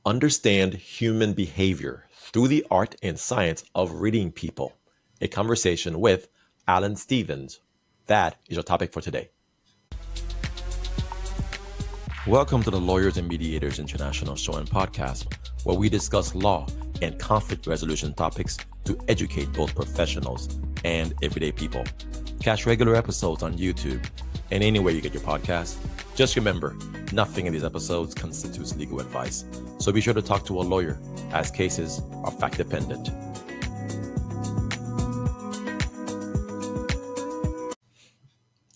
Understand human behavior through the art and science of reading people. A conversation with Alan Stevens. That is our topic for today. Welcome to the Lawyers and Mediators International Show and Podcast, where we discuss law and conflict resolution topics to educate both professionals and everyday people. Catch regular episodes on YouTube and anywhere you get your podcasts. Just remember, nothing in these episodes constitutes legal advice, so be sure to talk to a lawyer, as cases are fact-dependent.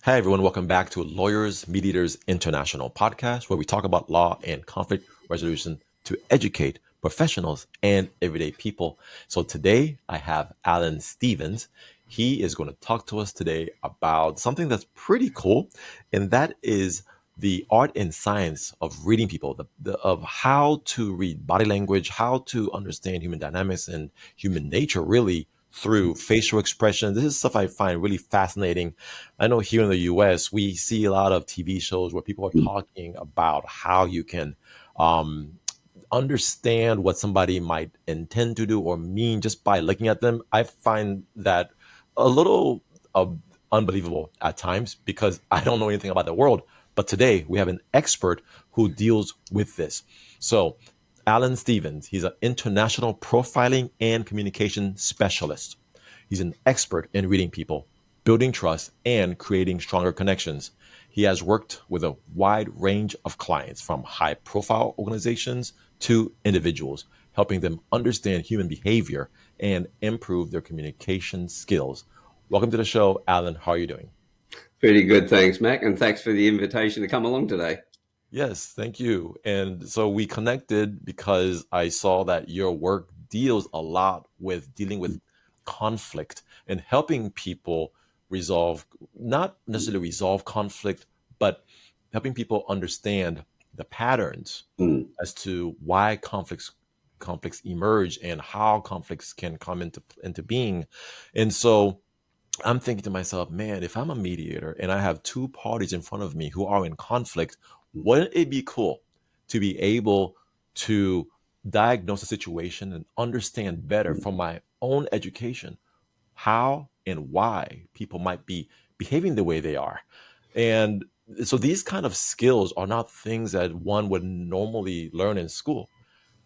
Hi, everyone. Welcome back to Lawyers Mediators International Podcast, where we talk about law and conflict resolution to educate professionals and everyday people. So today I have Alan Stevens. He is going to talk to us today about something that's pretty cool, and that is the art and science of reading people, of how to read body language, how to understand human dynamics and human nature, really, through facial expression. This is stuff I find really fascinating. I know here in the US, we see a lot of TV shows where people are talking about how you can understand what somebody might intend to do or mean just by looking at them. I find that a little unbelievable at times because I don't know anything about the world. But today we have an expert who deals with this. So Alan Stevens, he's an international profiling and communication specialist. He's an expert in reading people, building trust, and creating stronger connections. He has worked with a wide range of clients, from high-profile organizations to individuals, helping them understand human behavior and improve their communication skills. Welcome to the show, Alan. How are you doing? Pretty good, thanks, Mac, and thanks for the invitation to come along today. Yes, thank you. And so we connected because I saw that your work deals a lot with dealing with conflict and helping people resolve, not necessarily resolve conflict, but helping people understand the patterns as to why conflicts emerge and how conflicts can come into being. And so I'm thinking to myself, man, if I'm a mediator and I have two parties in front of me who are in conflict, wouldn't it be cool to be able to diagnose the situation and understand better from my own education how and why people might be behaving the way they are? And so these kind of skills are not things that one would normally learn in school.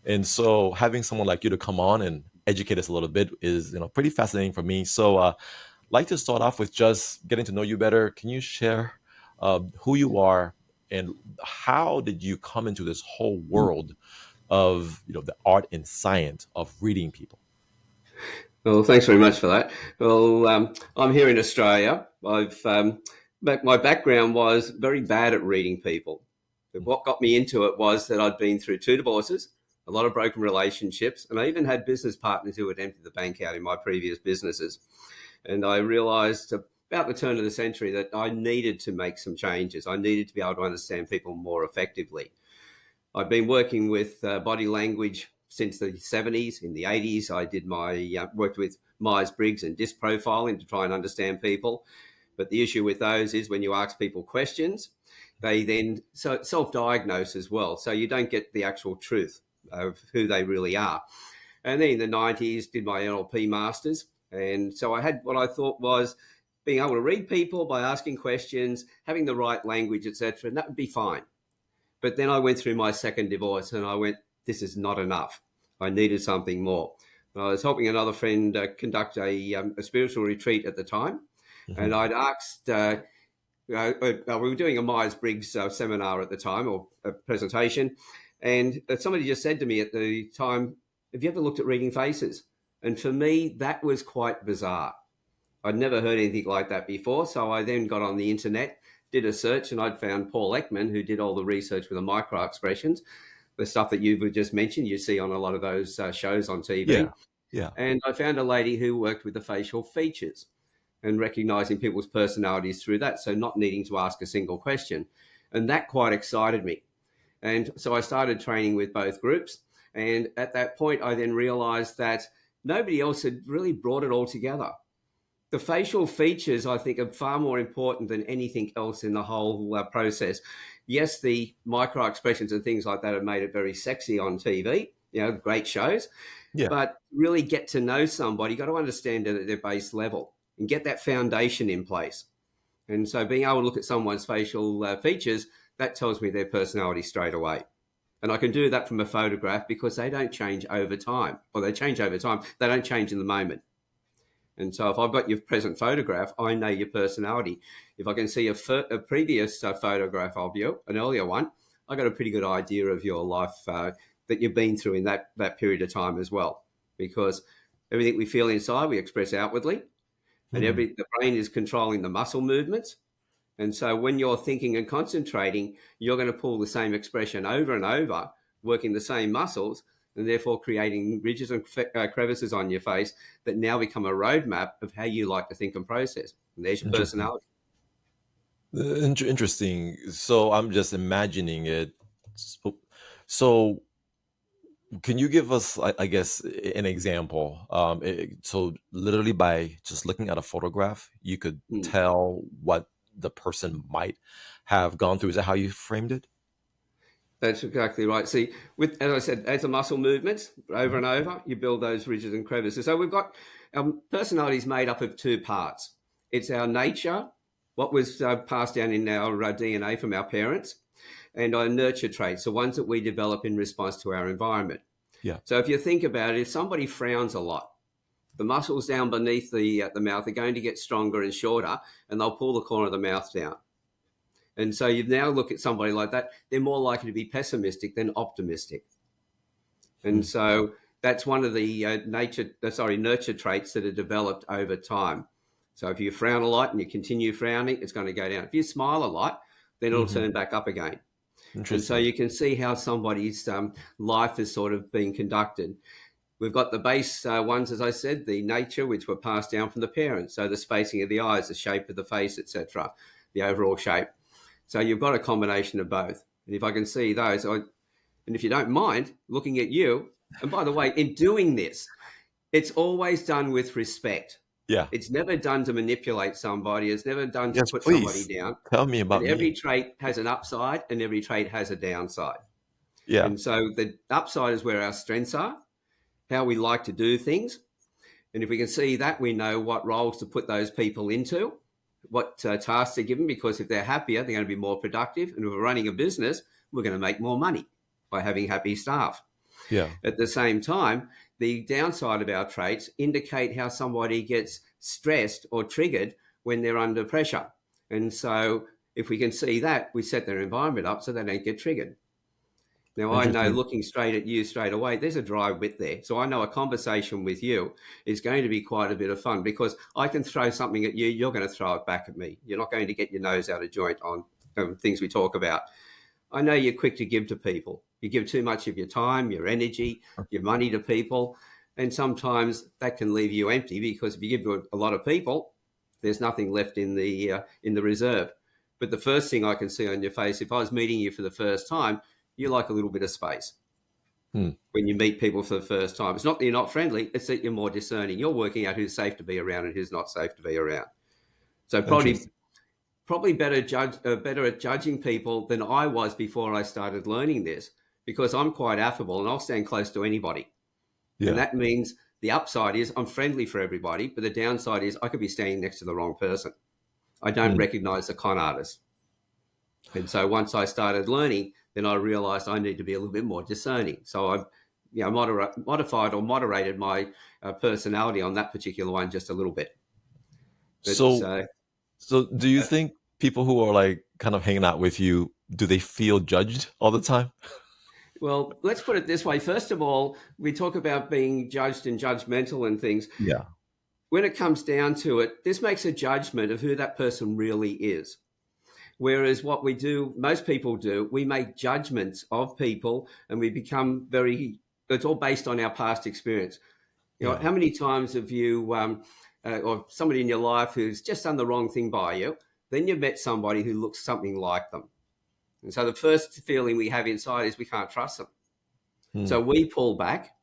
And so having someone like you to come on and educate us a little bit is, pretty fascinating for me. So like to start off with just getting to know you better. Can you share who you are and how did you come into this whole world of the art and science of reading people? Well, thanks very much for that. Well, I'm here in Australia. My background was very bad at reading people. But what got me into it was that I'd been through two divorces, a lot of broken relationships, and I even had business partners who had emptied the bank out in my previous businesses. And I realised about the turn of the century that I needed to make some changes. I needed to be able to understand people more effectively. I've been working with body language since the 70s. In the 80s, I did worked with Myers-Briggs and disc profiling to try and understand people. But the issue with those is when you ask people questions, they then self-diagnose as well. So you don't get the actual truth of who they really are. And then in the 90s, did my NLP masters. And so I had what I thought was being able to read people by asking questions, having the right language, etc., and that would be fine. But then I went through my second divorce and I went, this is not enough. I needed something more. I was helping another friend conduct a spiritual retreat at the time. Mm-hmm. And I'd asked, we were doing a Myers-Briggs seminar at the time, or a presentation. And somebody just said to me at the time, have you ever looked at reading faces? And for me, that was quite bizarre. I'd never heard anything like that before. So I then got on the internet, did a search, and I'd found Paul Ekman, who did all the research with the micro expressions, the stuff that you just mentioned, you see on a lot of those shows on TV. Yeah. And I found a lady who worked with the facial features and recognizing people's personalities through that, so not needing to ask a single question. And that quite excited me. And so I started training with both groups. And at that point, I then realized that nobody else had really brought it all together. The facial features, I think, are far more important than anything else in the whole process. yes, the micro expressions and things like that have made it very sexy on TV, great shows. Yeah. But really get to know somebody, you've got to understand it at their base level and get that foundation in place. And so being able to look at someone's facial features, that tells me their personality straight away. And I can do that from a photograph because they don't change over time. Or they change over time. They don't change in the moment. And so if I've got your present photograph, I know your personality. If I can see a previous photograph of you, an earlier one, I got a pretty good idea of your life that you've been through in that period of time as well. Because everything we feel inside, we express outwardly. And the brain is controlling the muscle movements. And so when you're thinking and concentrating, you're going to pull the same expression over and over, working the same muscles, and therefore creating ridges and crevices on your face that now become a roadmap of how you like to think and process. And there's your personality. Interesting. So I'm just imagining it. So can you give us, I guess, an example? So literally by just looking at a photograph, you could tell what the person might have gone through. Is that how you framed it? That's exactly right. See, as I said, as the muscle movements over and over, you build those ridges and crevices. So we've got personality is made up of two parts. It's our nature, what was passed down in our DNA from our parents, and our nurture traits, the ones that we develop in response to our environment. Yeah. So if you think about it, if somebody frowns a lot, the muscles down beneath the mouth are going to get stronger and shorter, and they'll pull the corner of the mouth down. And so you now look at somebody like that, they're more likely to be pessimistic than optimistic. And so that's one of the nurture traits that are developed over time. So if you frown a lot and you continue frowning, it's going to go down. If you smile a lot, then it'll turn back up again. And so you can see how somebody's life is sort of being conducted. We've got the base ones, as I said, the nature, which were passed down from the parents. So the spacing of the eyes, the shape of the face, etc., the overall shape. So you've got a combination of both. And if I can see those, and if you don't mind looking at you, and by the way, in doing this, it's always done with respect. Yeah. It's never done to manipulate somebody. It's never done to put please. somebody down. Tell me about But every me. trait has an upside and every trait has a downside. Yeah. And so the upside is where our strengths are, how we like to do things. And if we can see that, we know what roles to put those people into, what tasks they're given, because if they're happier, they're going to be more productive. And if we're running a business, we're going to make more money by having happy staff. Yeah. At the same time, the downside of our traits indicate how somebody gets stressed or triggered when they're under pressure. And so if we can see that, we set their environment up so they don't get triggered. Now, I know looking straight at you straight away, there's a dry wit there. So I know a conversation with you is going to be quite a bit of fun because I can throw something at you, you're going to throw it back at me. You're not going to get your nose out of joint on things we talk about. I know you're quick to give to people. You give too much of your time, your energy, your money to people. And sometimes that can leave you empty because if you give to a lot of people, there's nothing left in the reserve. But the first thing I can see on your face, if I was meeting you for the first time, you like a little bit of space. When you meet people for the first time. It's not that you're not friendly, it's that you're more discerning. You're working out who's safe to be around and who's not safe to be around. So probably better at judging people than I was before I started learning this because I'm quite affable and I'll stand close to anybody. Yeah. And that means the upside is I'm friendly for everybody, but the downside is I could be standing next to the wrong person. I don't recognize the con artist. And so once I started learning, then I realized I need to be a little bit more discerning. So I've modified or moderated my personality on that particular one just a little bit. But, so do you think people who are like kind of hanging out with you, do they feel judged all the time? Well, let's put it this way. First of all, we talk about being judged and judgmental and things. Yeah. When it comes down to it, this makes a judgment of who that person really is. Whereas what we do, most people do, we make judgments of people and we become it's all based on our past experience. You know, how many times have you, or somebody in your life who's just done the wrong thing by you, then you've met somebody who looks something like them. And so the first feeling we have inside is we can't trust them. So we pull back.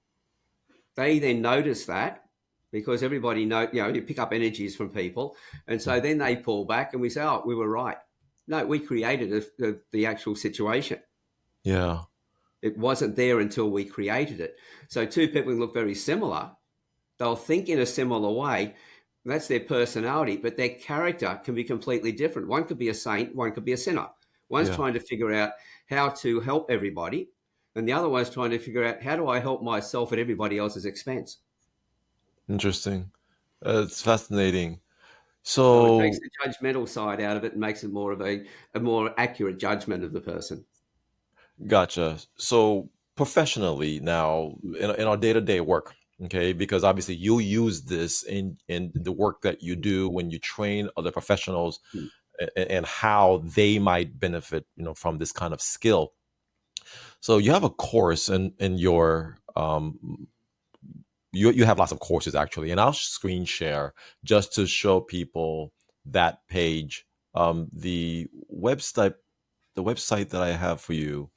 They then notice that because everybody you pick up energies from people. And so then they pull back and we say, oh, we were right. No, we created the actual situation. Yeah. It wasn't there until we created it. So two people look very similar. They'll think in a similar way. That's their personality, but their character can be completely different. One could be a saint, one could be a sinner. One's Yeah. trying to figure out how to help everybody, and the other one's trying to figure out how do I help myself at everybody else's expense. Interesting. It's fascinating. So it takes So, the judgmental side out of it and makes it more of a more accurate judgment of the person. gotcha. So, professionally now, in our day to day work, okay, because obviously you use this in the work that you do when you train other professionals, Hmm. and how they might benefit, from this kind of skill. So, you have a course in your you have lots of courses actually, and I'll screen share just to show people that page. The website that I have for you,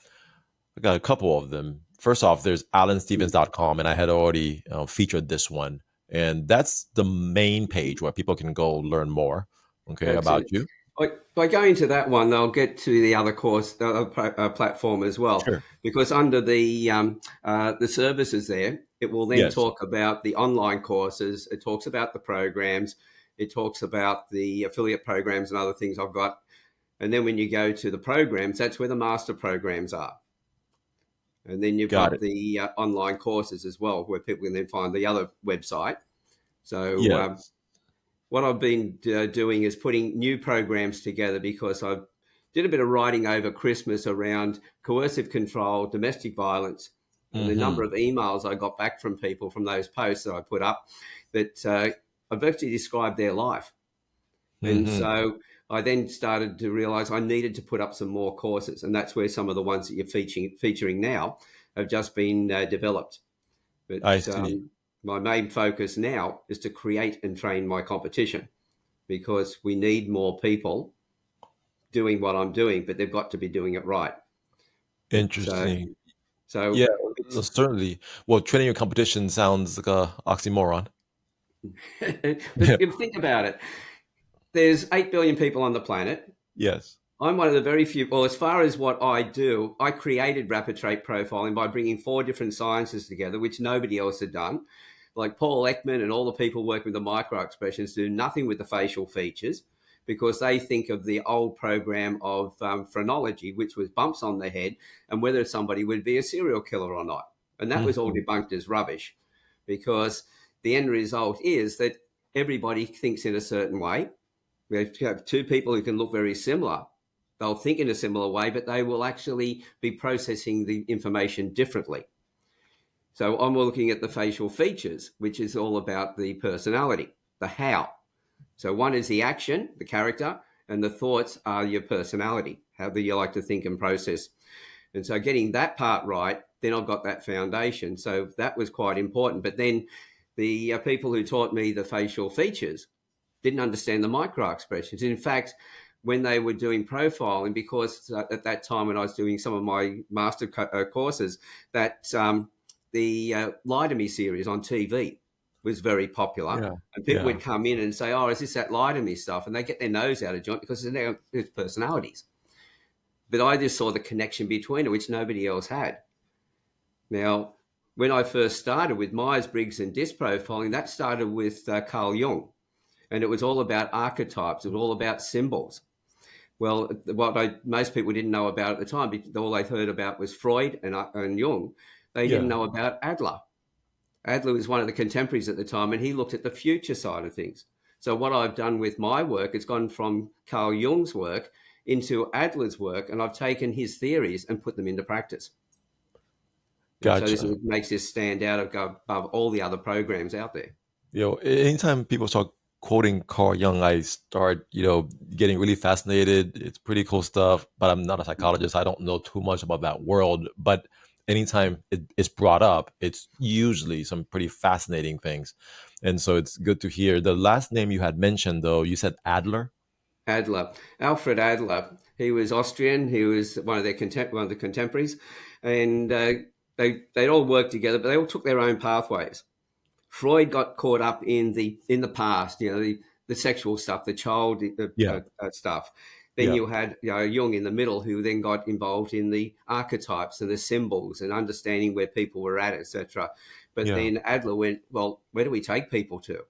I got a couple of them. First off, there's Hmm. alanstevens.com, and I had already featured this one, and that's the main page where people can go learn more, okay, That's about it. you. By going to that one, they'll get to the other course, the other platform as well, Sure. because under the services there, it will then Yes. talk about the online courses. It talks about the programs. It talks about the affiliate programs and other things I've got. And then when you go to the programs, that's where the master programs are. And then you've Got got it. the online courses as well, where people can then find the other website. So Yes. what I've been doing is putting new programs together because I did a bit of writing over Christmas around coercive control, domestic violence, and the number Mm-hmm. of emails I got back from people from those posts that I put up that I've actually described their life. And Mm-hmm. so I then started to realize I needed to put up some more courses, and that's where some of the ones that you're featuring now have just been developed. I But see. my main focus now is to create and train my competition because we need more people doing what I'm doing, but they've got to be doing it right. But Interesting. so Yeah, it's certainly. Well, training your competition sounds like a oxymoron. but you think about it. There's 8 billion people on the planet. Yes. I'm one of the very few. Well, as far as what I do, I created rapid trait profiling by bringing four different sciences together, which nobody else had done. Like Paul Ekman and all the people working with the micro expressions do nothing with the facial features because they think of the old program of phrenology, which was bumps on the head and whether somebody would be a serial killer or not. And that was all Mhm. debunked as rubbish because the end result is that everybody thinks in a certain way. If you have two people who can look very similar, they'll think in a similar way, but they will actually be processing the information differently. So I'm looking at the facial features, which is all about the personality, the how. So one is the action, the character, and the thoughts are your personality, how do you like to think and process. And so getting that part right, then I've got that foundation. So that was quite important. But then the people who taught me the facial features didn't understand the micro expressions. In fact, when they were doing profiling, because at that time when I was doing some of my master courses, that the Lie to Me series on TV was very popular. Yeah. And people Yeah. would come in and say, "Oh, is this that Lie to Me stuff?" And they get their nose out of joint because it's personalities. But I just saw the connection between it, which nobody else had. Now, when I first started with Myers Briggs and disc profiling, that started with Carl Jung, and it was all about archetypes. It was all about symbols. Well, most people didn't know about at the time, all they heard about was Freud and Jung. They didn't Yeah. know about Adler. Adler was one of the contemporaries at the time, and he looked at the future side of things. So what I've done with my work, it's gone from Carl Jung's work into Adler's work, and I've taken his theories and put them into practice. And so this Gotcha. makes this stand out above all the other programs out there. Anytime people start quoting Carl Jung, I start, getting really fascinated. It's pretty cool stuff, but I'm not a psychologist. I don't know too much about that world. But anytime it's brought up, it's usually some pretty fascinating things. And so it's good to hear. The last name you had mentioned, though, you said Adler. Adler, Alfred Adler. He was Austrian. He was one of one of the contemporaries, and they all worked together, but they all took their own pathways. Freud got caught up in the past, the sexual stuff, the child Yeah. stuff. Then Yeah. you had Jung in the middle, who then got involved in the archetypes and the symbols and understanding where people were at, etc. But Yeah. then Adler went, well, where do we take people to?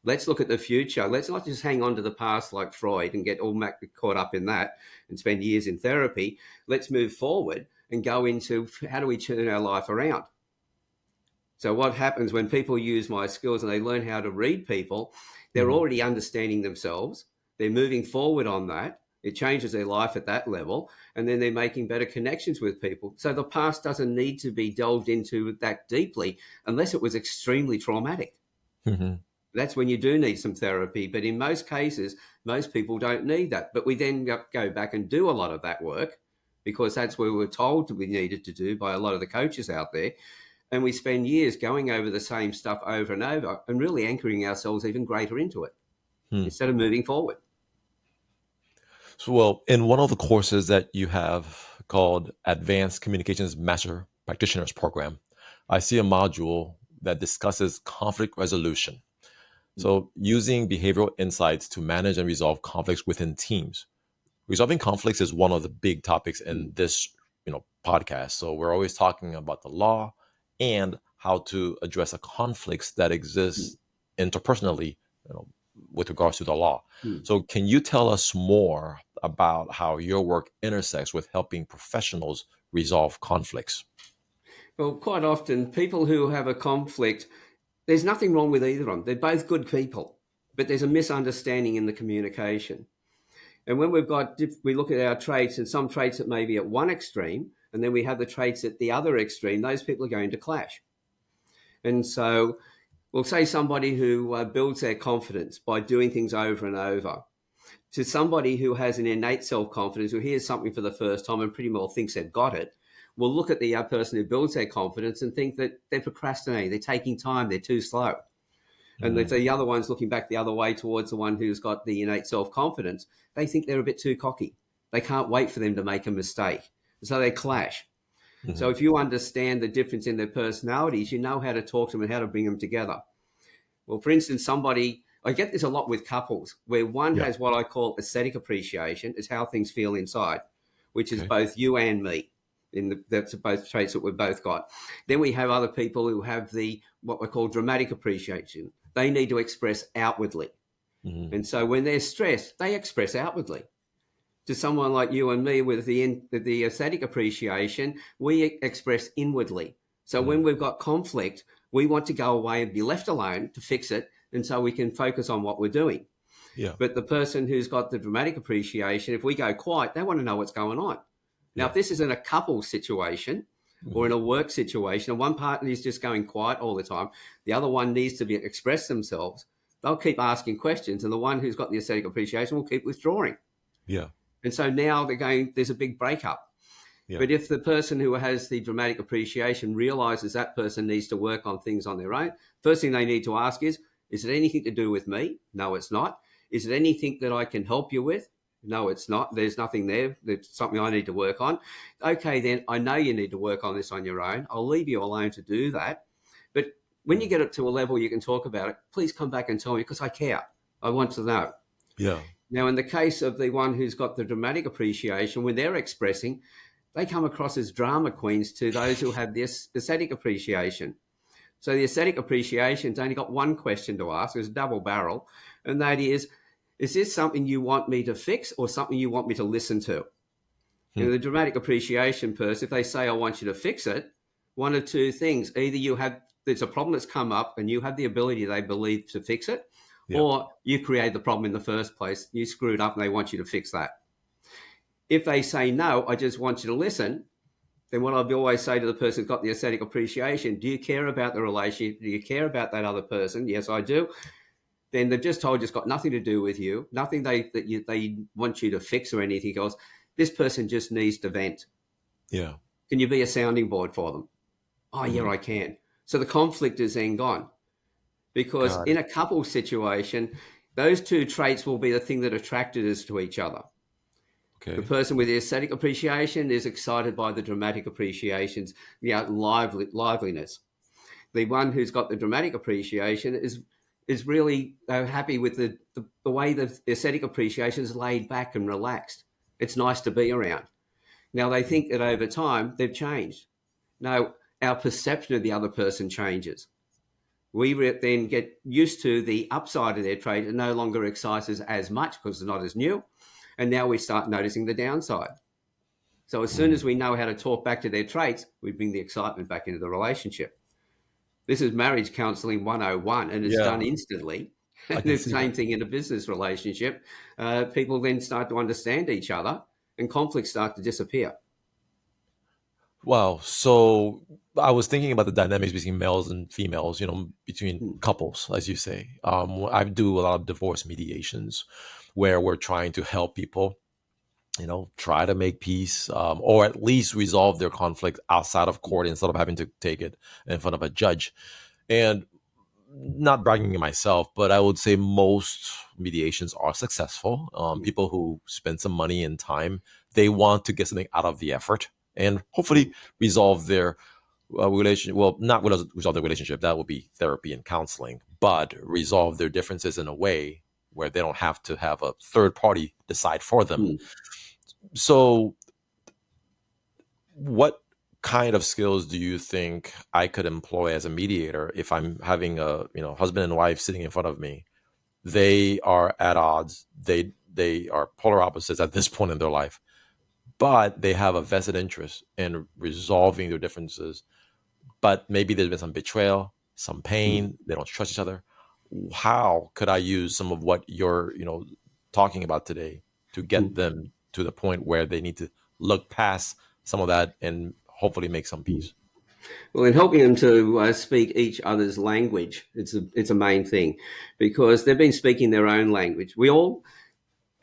Let's look at the future. Let's not just hang on to the past like Freud and get all caught up in that and spend years in therapy. Let's move forward and go into how do we turn our life around? So what happens when people use my skills and they learn how to read people, they're Mhm. already understanding themselves. They're moving forward on that. It changes their life at that level. And then they're making better connections with people. So the past doesn't need to be delved into that deeply unless it was extremely traumatic. Mhm. That's when you do need some therapy. But in most cases, most people don't need that. But we then go back and do a lot of that work because that's where we were told we needed to do by a lot of the coaches out there. And we spend years going over the same stuff over and over and really anchoring ourselves even greater into it Hmm. instead of moving forward. So, well, in one of the courses that you have called Advanced Communications Master Practitioners Program, I see a module that discusses conflict resolution. So, using behavioral insights to manage and resolve conflicts within teams. Resolving conflicts is one of the big topics in this, podcast. So, we're always talking about the law and how to address the conflicts that exist interpersonally, you know, with regards to the law. So, can you tell us more about how your work intersects with helping professionals resolve conflicts? Well, quite often, people who have a conflict, there's nothing wrong with either of them. They're both good people, but there's a misunderstanding in the communication. And when we look at our traits and some traits that may be at one extreme, and then we have the traits at the other extreme, those people are going to clash. And so we'll say somebody who builds their confidence by doing things over and over to somebody who has an innate self-confidence, who hears something for the first time and pretty well thinks they've got it, will look at the person who builds their confidence and think that they're procrastinating, they're taking time, they're too slow. And if Mm, the other one's looking back the other way towards the one who's got the innate self-confidence, they think they're a bit too cocky. They can't wait for them to make a mistake. So they clash. So mhm. if you understand the difference in their personalities, you know how to talk to them and how to bring them together. Well, for instance, I get this a lot with couples where one Yeah. has what I call aesthetic appreciation, is how things feel inside, which is Okay. both you and me. That's both traits that we've both got. Then we have other people who have what we call dramatic appreciation. They need to express outwardly. Mhm. And so when they're stressed, they express outwardly. To someone like you and me with the aesthetic appreciation, we express inwardly. So when Mm. we've got conflict, we want to go away and be left alone to fix it. And so we can focus on what we're doing. Yeah. But the person who's got the dramatic appreciation, if we go quiet, they want to know what's going on. Now, Yeah. if this is in a couple situation or Mhm. in a work situation, and one partner is just going quiet all the time, the other one needs to express themselves, they'll keep asking questions. And the one who's got the aesthetic appreciation will keep withdrawing. Yeah. And so now there's a big breakup. Yeah. But if the person who has the dramatic appreciation realizes that person needs to work on things on their own, first thing they need to ask is it anything to do with me? No, it's not. Is it anything that I can help you with? No, it's not. There's nothing there. There's something I need to work on. Okay, then I know you need to work on this on your own. I'll leave you alone to do that. But when you Mm. get it to a level you can talk about it, please come back and tell me because I care. I want to know. Yeah. Now, in the case of the one who's got the dramatic appreciation, when they're expressing, they come across as drama queens to those who have this aesthetic appreciation. So the aesthetic appreciation's only got one question to ask, it's double barrel, and that is this something you want me to fix or something you want me to listen to? Hmm. The dramatic appreciation person, if they say, I want you to fix it, one of two things. Either there's a problem that's come up and you have the ability, they believe, to fix it, Yeah. or you created the problem in the first place. You screwed up and they want you to fix that. If they say, no, I just want you to listen, then what I'll always say to the person who's got the aesthetic appreciation, do you care about the relationship? Do you care about that other person? Yes, I do. Then they've just told you it's got nothing to do with you, nothing they want you to fix or anything else. This person just needs to vent. Yeah. Can you be a sounding board for them? Oh, yeah, Mm. I can. So the conflict is then gone. Because Got in it. a couple situation, those two traits will be the thing that attracted us to each other. The Okay. person with the aesthetic appreciation is excited by the dramatic appreciations, liveliness. The one who's got the dramatic appreciation is really happy with the way the aesthetic appreciation is laid back and relaxed. It's nice to be around. Now they think that over time they've changed. No, our perception of the other person changes. We then get used to the upside of their trait and no longer excites us as much because it's not as new. And now we start noticing the downside. So as soon as we know how to talk back to their traits, we bring the excitement back into the relationship. This is marriage counseling 101, and it's done Yeah, instantly. I And can the see that. same thing in a business relationship. People then start to understand each other and conflicts start to disappear. Wow. So I was thinking about the dynamics between males and females, between Hmm. couples, as you say. I do a lot of divorce mediations where we're trying to help people, try to make peace, or at least resolve their conflict outside of court instead of having to take it in front of a judge. And not bragging on myself, but I would say most mediations are successful. People who spend some money and time, they want to get something out of the effort and hopefully resolve their relation. Well, not resolve the relationship. That would be therapy and counseling, but resolve their differences in a way where they don't have to have a third party decide for them. Hmm. So, what kind of skills do you think I could employ as a mediator if I'm having a husband and wife sitting in front of me? They are at odds. They are polar opposites at this point in their life, but they have a vested interest in resolving their differences. But maybe there's been some betrayal, some Hmm. pain. They don't trust each other. How could I use some of what you're talking about today to Hmm. get them to the point where they need to look past some of that and hopefully make some Hmm. peace? Well, in helping them to speak each other's language, it's a main thing because they've been speaking their own language. We all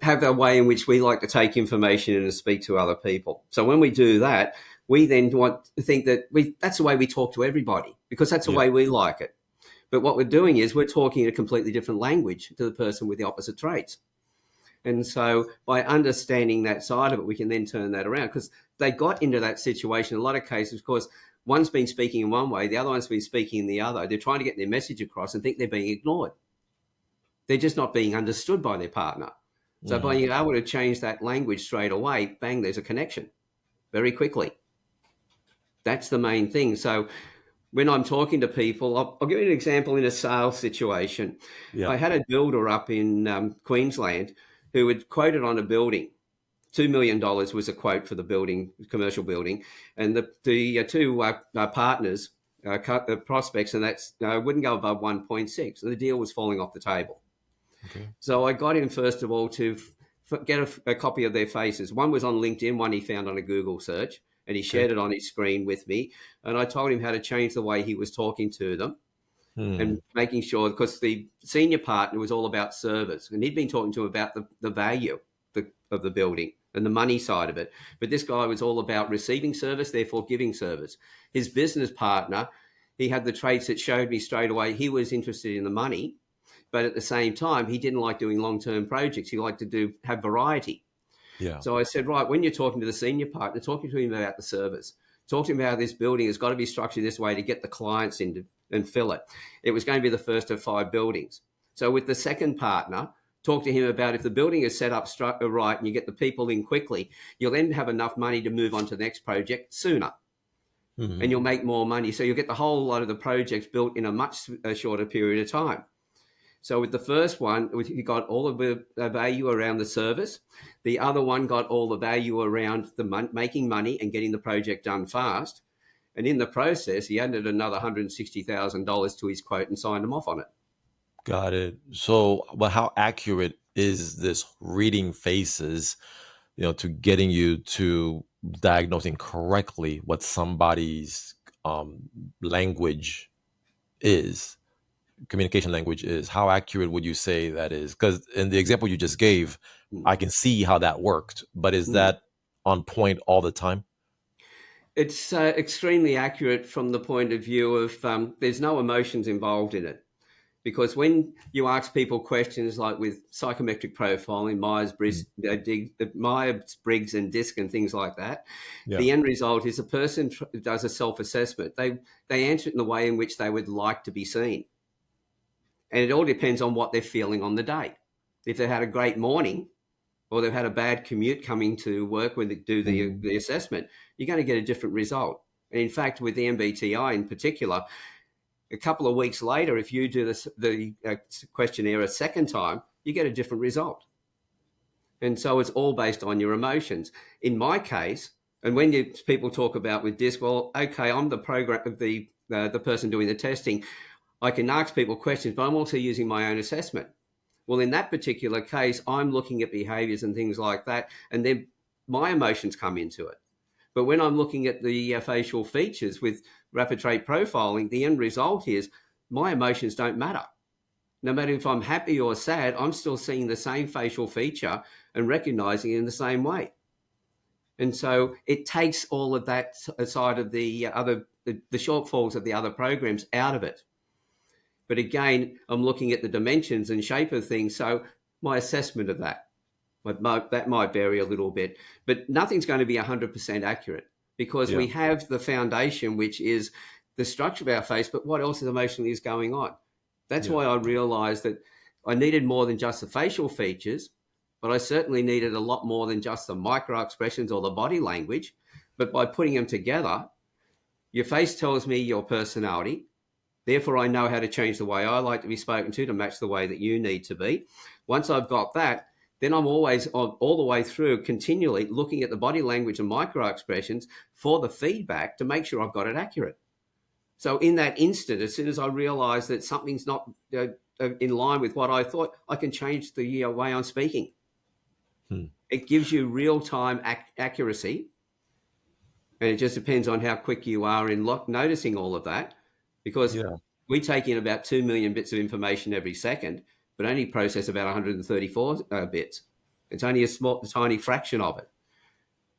have a way in which we like to take information and speak to other people. So when we do that, we then want to think that that's the way we talk to everybody because that's the Yeah. way we like it. But what we're doing is we're talking a completely different language to the person with the opposite traits. And so by understanding that side of it, we can then turn that around because they got into that situation. In a lot of cases, of course, one's been speaking in one way, the other one's been speaking in the other. They're trying to get their message across and think they're being ignored. They're just not being understood by their partner. So by Hmm. being able to change that language straight away, bang, there's a connection very quickly. That's the main thing. So when I'm talking to people, I'll give you an example in a sales situation. Yeah. I had a builder up in Queensland who had quoted on a building. $2 million was a quote for the building, commercial building, and the two partners, prospects, and that's wouldn't go above 1.6. So the deal was falling off the table. Okay. So I got him first of all to get a copy of their faces. One was on LinkedIn, one he found on a Google search, and he Okay. shared it on his screen with me. And I told him how to change the way he was talking to them Hmm. and making sure, because the senior partner was all about service, and he'd been talking to him about the value of the building and the money side of it. But this guy was all about receiving service, therefore giving service. His business partner, he had the traits that showed me straight away he was interested in the money, but at the same time, he didn't like doing long-term projects. He liked to have variety. Yeah. So I said, right, when you're talking to the senior partner, talking to him about the service. Talk to him about this building has got to be structured this way to get the clients in and fill it. It was going to be the first of 5 buildings. So with the second partner, talk to him about if the building is set up right and you get the people in quickly, you'll then have enough money to move on to the next project sooner and Hmm. you'll make more money. So you'll get the whole lot of the projects built in a much shorter period of time. So with the first one, you got all of the value around the service. The other one got all the value around the making money and getting the project done fast. And in the process, he added another $160,000 to his quote and signed him off on it. Got it. So, but how accurate is this reading faces, to getting you to diagnosing correctly what somebody's um, language is, communication language is? How accurate would you say that is? Because in the example you just gave, Mm. I can see how that worked, but is Mm. that on point all the time? It's extremely accurate from the point of view of there's no emotions involved in it. Because when you ask people questions like with psychometric profiling, Mm. Myers-Briggs and DISC and things like that, Yeah. the end result is a person does a self-assessment. They answer it in the way in which they would like to be seen. And it all depends on what they're feeling on the day. If they had a great morning, or they've had a bad commute coming to work when they do the assessment, you're going to get a different result. And in fact, with the MBTI in particular, a couple of weeks later, if you do the questionnaire a second time, you get a different result. And so it's all based on your emotions. In my case, and when people talk about with DISC, well, okay, I'm the person doing the testing. I can ask people questions, but I'm also using my own assessment. Well, in that particular case, I'm looking at behaviors and things like that, and then my emotions come into it. But when I'm looking at the facial features with rapid trait profiling, the end result is my emotions don't matter. No matter if I'm happy or sad, I'm still seeing the same facial feature and recognizing it in the same way. And so it takes all of that side of the shortfalls of the other programs out of it. But again, I'm looking at the dimensions and shape of things. So my assessment of that might vary a little bit, but nothing's going to be 100% accurate because we have the foundation, which is the structure of our face, but what else emotionally is going on? That's why I realized that I needed more than just the facial features, but I certainly needed a lot more than just the micro expressions or the body language. But by putting them together, your face tells me your personality. Therefore, I know how to change the way I like to be spoken to match the way that you need to be. Once I've got that, then I'm always all the way through continually looking at the body language and micro expressions for the feedback to make sure I've got it accurate. So in that instant, as soon as I realize that something's not in line with what I thought, I can change the way I'm speaking. It gives you real-time accuracy. And it just depends on how quick you are in noticing all of that, because we take in about 2 million bits of information every second, but only process about 134 bits. It's only a tiny fraction of it.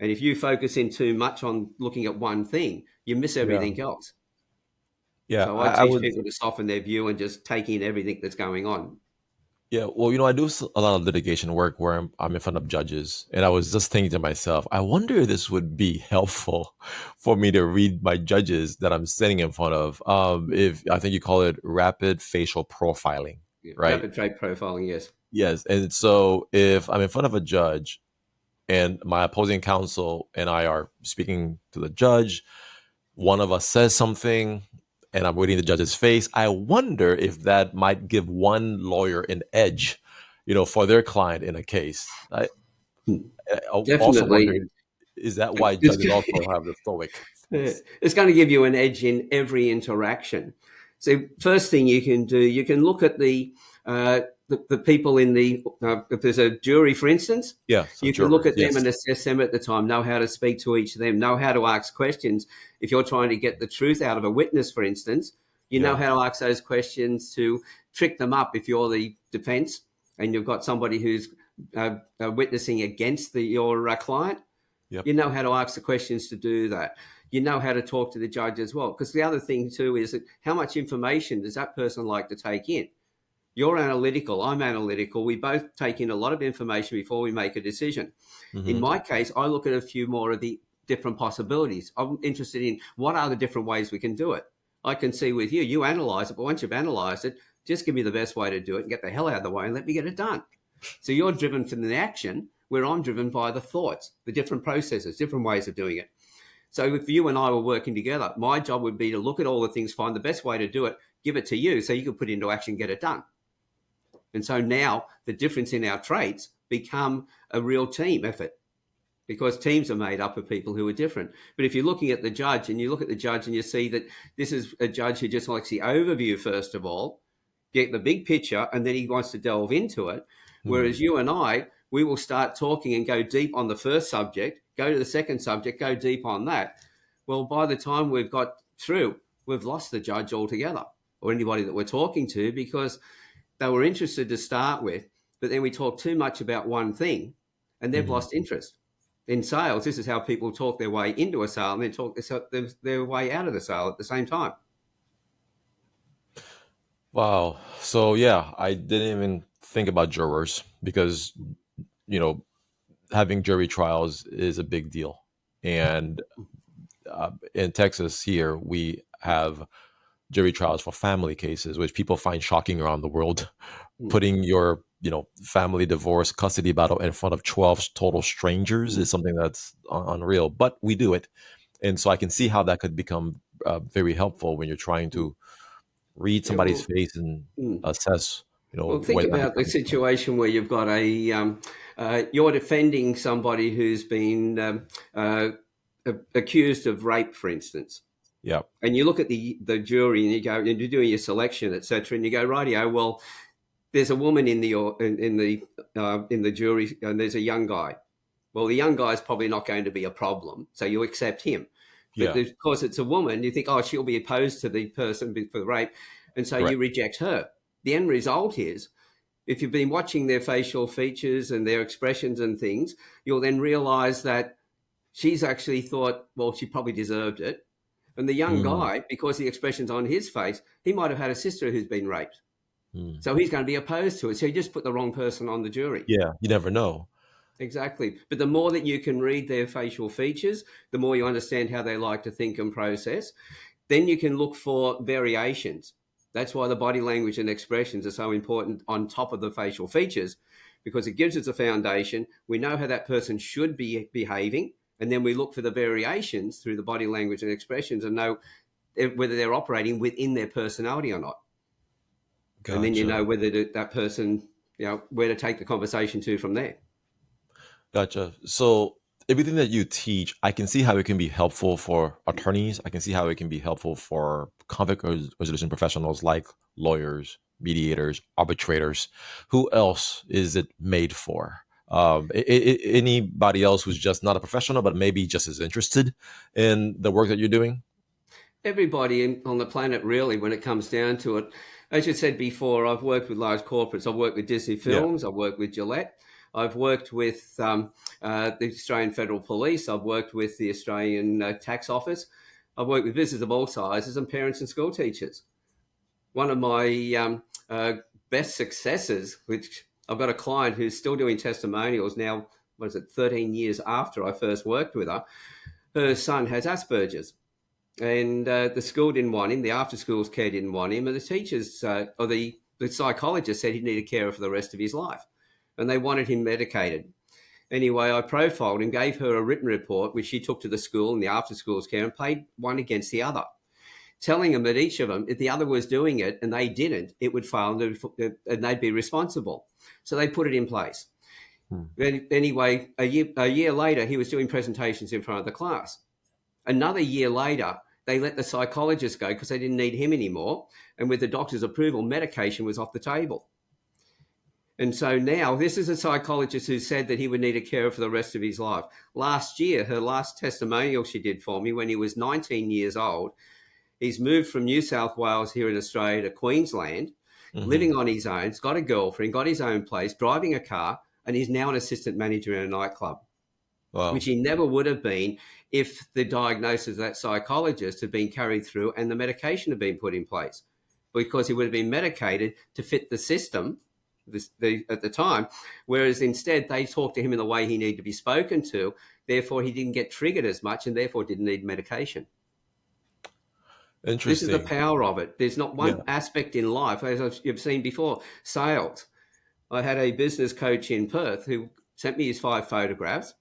And if you focus in too much on looking at one thing, you miss everything else. Yeah. So I teach people to soften their view and just take in everything that's going on. Yeah, well, I do a lot of litigation work where I'm in front of judges, and I was just thinking to myself, I wonder if this would be helpful for me to read my judges that I'm sitting in front of. If I think you call it rapid facial profiling, right? Rapid trait profiling, yes. Yes, and so if I'm in front of a judge and my opposing counsel and I are speaking to the judge, one of us says something and I'm reading the judge's face, I wonder if that might give one lawyer an edge, for their client in a case. I also Definitely. wonder, is that why judges also have the stoic face? It's going to give you an edge in every interaction. So first thing you can do, you can look at the people in if there's a jury, for instance, you can look at them and assess them at the time, know how to speak to each of them, know how to ask questions. If you're trying to get the truth out of a witness, for instance, you know how to ask those questions to trick them up. If you're the defense and you've got somebody who's witnessing against your client, you know how to ask the questions to do that. You know how to talk to the judge as well. Because the other thing too is that how much information does that person like to take in? You're analytical, I'm analytical. We both take in a lot of information before we make a decision. Mm-hmm. In my case, I look at a few more of the different possibilities. I'm interested in what are the different ways we can do it. I can see with you analyze it, but once you've analyzed it, just give me the best way to do it and get the hell out of the way and let me get it done. So you're driven from the action, where I'm driven by the thoughts, the different processes, different ways of doing it. So if you and I were working together, my job would be to look at all the things, find the best way to do it, give it to you so you can put it into action, get it done. And so now the difference in our traits become a real team effort, because teams are made up of people who are different. But if you're looking at the judge and you look at the judge and you see that this is a judge who just likes the overview, first of all, get the big picture, and then he wants to delve into it. Whereas you and I, we will start talking and go deep on the first subject, go to the second subject, go deep on that. Well, by the time we've got through, we've lost the judge altogether, or anybody that we're talking to, because they were interested to start with, but then we talk too much about one thing and they've lost interest. In sales, this is how people talk their way into a sale and then talk their way out of the sale at the same time. Wow. So yeah, I didn't even think about jurors because, having jury trials is a big deal. And in Texas here, we have jury trials for family cases, which people find shocking around the world. Putting your family divorce, custody battle in front of 12 total strangers is something that's unreal, but we do it. And so I can see how that could become very helpful when you're trying to read Yeah, somebody's well, face and mm. assess, Well, think where that about the becomes. situation where you've got you're defending somebody who's been accused of rape, for instance, Yeah. and you look at the jury and you go, and you're doing your selection, etc., and you go, rightio, well, there's a woman in the jury, and there's a young guy. Well, the young guy is probably not going to be a problem, so you accept him. But Yeah. because it's a woman, you think, oh, she'll be opposed to the person for the rape, and so you Correct. reject her. The end result is, if you've been watching their facial features and their expressions and things, you'll then realize that she's actually thought, well, she probably deserved it. And the young Mm, guy, because the expression's on his face, he might have had a sister who's been raped. mm. So he's going to be opposed to it. So you just put the wrong person on the jury. Yeah, you never know. Exactly. But the more that you can read their facial features, the more you understand how they like to think and process, then you can look for variations. That's why the body language and expressions are so important on top of the facial features, because it gives us a foundation. We know how that person should be behaving, and then we look for the variations through the body language and expressions and know whether they're operating within their personality or not. And then you Gotcha. know whether that person, where to take the conversation to from there. Gotcha. So everything that you teach, I can see how it can be helpful for attorneys. I can see how it can be helpful for conflict resolution professionals like lawyers, mediators, arbitrators. Who else is it made for? Anybody else who's just not a professional, but maybe just as interested in the work that you're doing? Everybody on the planet, really, when it comes down to it. As you said before, I've worked with large corporates. I've worked with Disney Yeah. Films. I've worked with Gillette. I've worked with the Australian Federal Police. I've worked with the Australian Tax Office. I've worked with businesses of all sizes and parents and school teachers. One of my best successes, which I've got a client who's still doing testimonials now, 13 years after I first worked with her. Her son has Asperger's, and the school didn't want him. The after schools care didn't want him, and the teachers or the psychologist said he'd need a carer for the rest of his life, and they wanted him medicated. Anyway, I profiled and gave her a written report, which she took to the school and the after schools care and played one against the other, telling them that each of them, if the other was doing it and they didn't, it would fail and they'd be responsible. So they put it in place. Hmm. Anyway, a year later, he was doing presentations in front of the class. Another year later, they let the psychologist go because they didn't need him anymore. And with the doctor's approval, medication was off the table. And so now this is a psychologist who said that he would need a carer for the rest of his life. Last year, her last testimonial she did for me, when he was 19 years old, he's moved from New South Wales here in Australia to Queensland, Hmm. living on his own. He's got a girlfriend, got his own place, driving a car, and he's now an assistant manager in a nightclub, which Wow. he never would have been if the diagnosis of that psychologist had been carried through and the medication had been put in place, because he would have been medicated to fit the system at the time, whereas instead they talked to him in the way he needed to be spoken to. Therefore, he didn't get triggered as much and therefore didn't need medication. This is the Interesting. power of it. There's not Yeah. one aspect in life, as you've seen before, sales. I had a business coach in Perth who sent me his 5 photographs.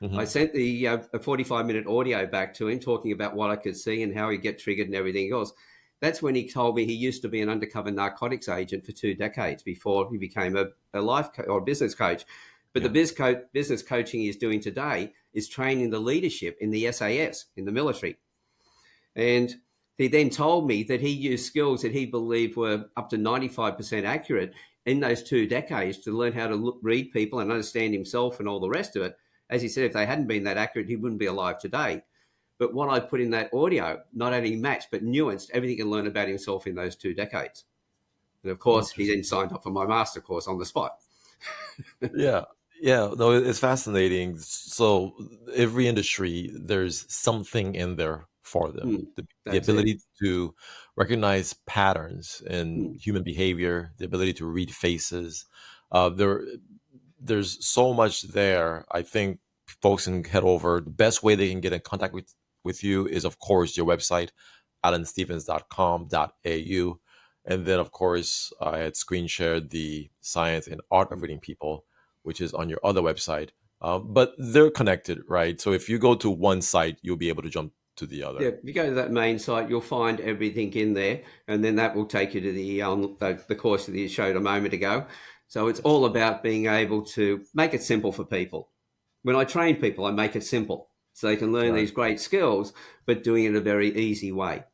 I Hmm. sent the a 45-minute audio back to him talking about what I could see and how he'd get triggered and everything else. That's when he told me he used to be an undercover narcotics agent for 2 decades before he became a life or business coach. But the Yeah. business coaching he's doing today is training the leadership in the SAS, in the military. And he then told me that he used skills that he believed were up to 95% accurate in those 2 decades to learn how to read people and understand himself and all the rest of it. As he said, if they hadn't been that accurate, he wouldn't be alive today. But what I put in that audio not only matched, but nuanced everything he learned about himself in those 2 decades. And of course, he then Interesting. signed up for my master course on the spot. Yeah. Yeah. No, it's fascinating. So every industry, there's something in there for them. Mm, The that's it. ability to recognize patterns in Mm, human behavior, the ability to read faces. There, there's so much there. I think folks can head over. The best way they can get in contact with you is, of course, your website, alanstevens.com.au. And then, of course, I had screen shared the Science and Art of Reading People, which is on your other website. But they're connected, right? So if you go to one site, you'll be able to jump to the Yeah, other. if you go to that main site, you'll find everything in there, and then that will take you to the course that you showed a moment ago. So it's Yes. all about being able to make it simple for people. When I train people, I make it simple so they can learn Right. these great skills, but doing it in a very easy way.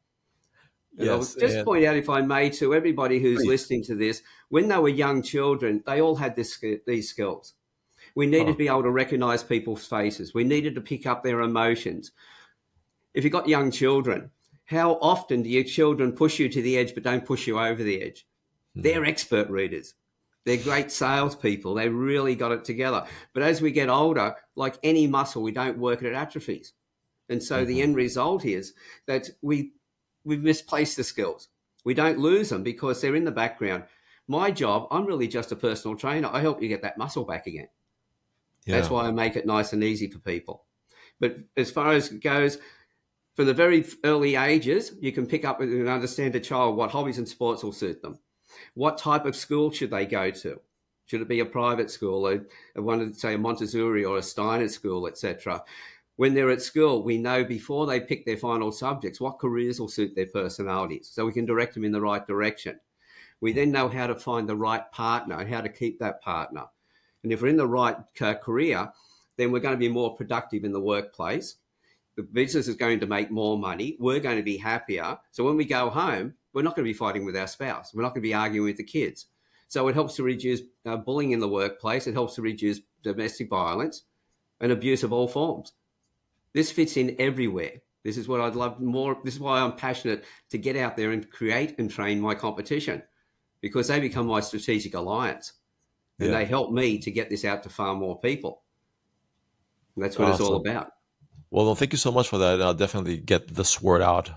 And I'll Yes. just And point out, if I may, to everybody who's please. listening to this, when they were young children, they all had these skills. We needed Huh. to be able to recognize people's faces. We needed to pick up their emotions. If you've got young children, how often do your children push you to the edge but don't push you over the edge? Hmm. They're expert readers. They're great salespeople. They really got it together. But as we get older, like any muscle, we don't work it, it atrophies. And so the Hmm. end result is that we misplace the skills. We don't lose them because they're in the background. My job, I'm really just a personal trainer. I help you get that muscle back again. That's Yeah. why I make it nice and easy for people. But as far as it goes, from the very early ages, you can pick up and understand a child what hobbies and sports will suit them. What type of school should they go to? Should it be a private school, say a Montessori or a Steiner school, etc.? When they're at school, we know before they pick their final subjects what careers will suit their personalities, so we can direct them in the right direction. We then know how to find the right partner and how to keep that partner. And if we're in the right career, then we're going to be more productive in the workplace. The business is going to make more money. We're going to be happier. So when we go home, we're not going to be fighting with our spouse. We're not going to be arguing with the kids. So it helps to reduce bullying in the workplace. It helps to reduce domestic violence and abuse of all forms. This fits in everywhere. This is what I'd love more. This is why I'm passionate to get out there and create and train my competition, because they become my strategic alliance and Yeah. they help me to get this out to far more people. And that's what it's all Awesome. about. Well, no, thank you so much for that. I'll definitely get this word out,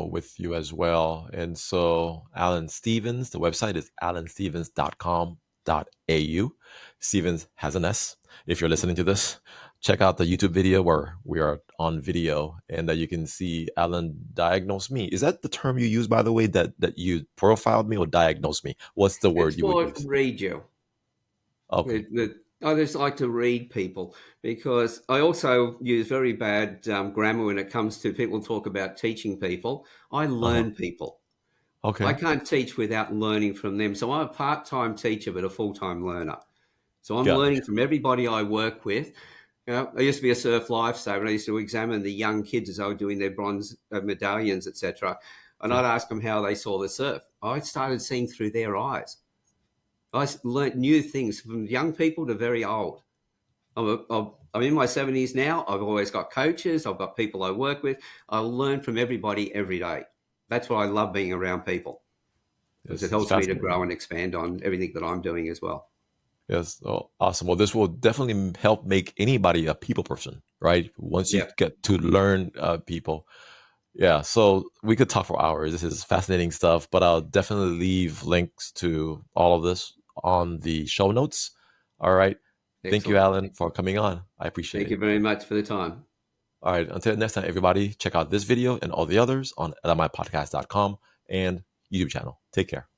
with you as well. And so, Alan Stevens, the website is alanstevens.com.au. Stevens has an S. If you're listening to this, check out the YouTube video where we are on video and that you can see Alan diagnose me. Is that the term you use, by the way, that you profiled me or diagnosed me? What's the word It's you would more use? read you. Okay. I just like to read people because I also use very bad grammar when it comes to people talk about teaching people. I Uh-huh. learn people. I Okay. can't teach without learning from them. So I'm a part-time teacher, but a full-time learner. So I'm Got it. learning from everybody I work with. I used to be a surf lifesaver, and I used to examine the young kids as they were doing their bronze medallions, etc. And Okay. I'd ask them how they saw the surf. I started seeing through their eyes. I learnt new things from young people to very old. I'm in my 70s now. I've always got coaches. I've got people I work with. I learn from everybody every day. That's why I love being around people, because it Yes, it's helps me to fascinating. grow and expand on everything that I'm doing as well. Yes. Oh, awesome. Well, this will definitely help make anybody a people person, right? Once you Yeah, get to learn people. Yeah. So we could talk for hours. This is fascinating stuff, but I'll definitely leave links to all of this on the show notes. All right. Thank you, excellent. Alan, for coming on. I appreciate Thank you it. very much for the time. All right. Until next time, everybody, check out this video and all the others on LMIpodcast.com and YouTube channel. Take care.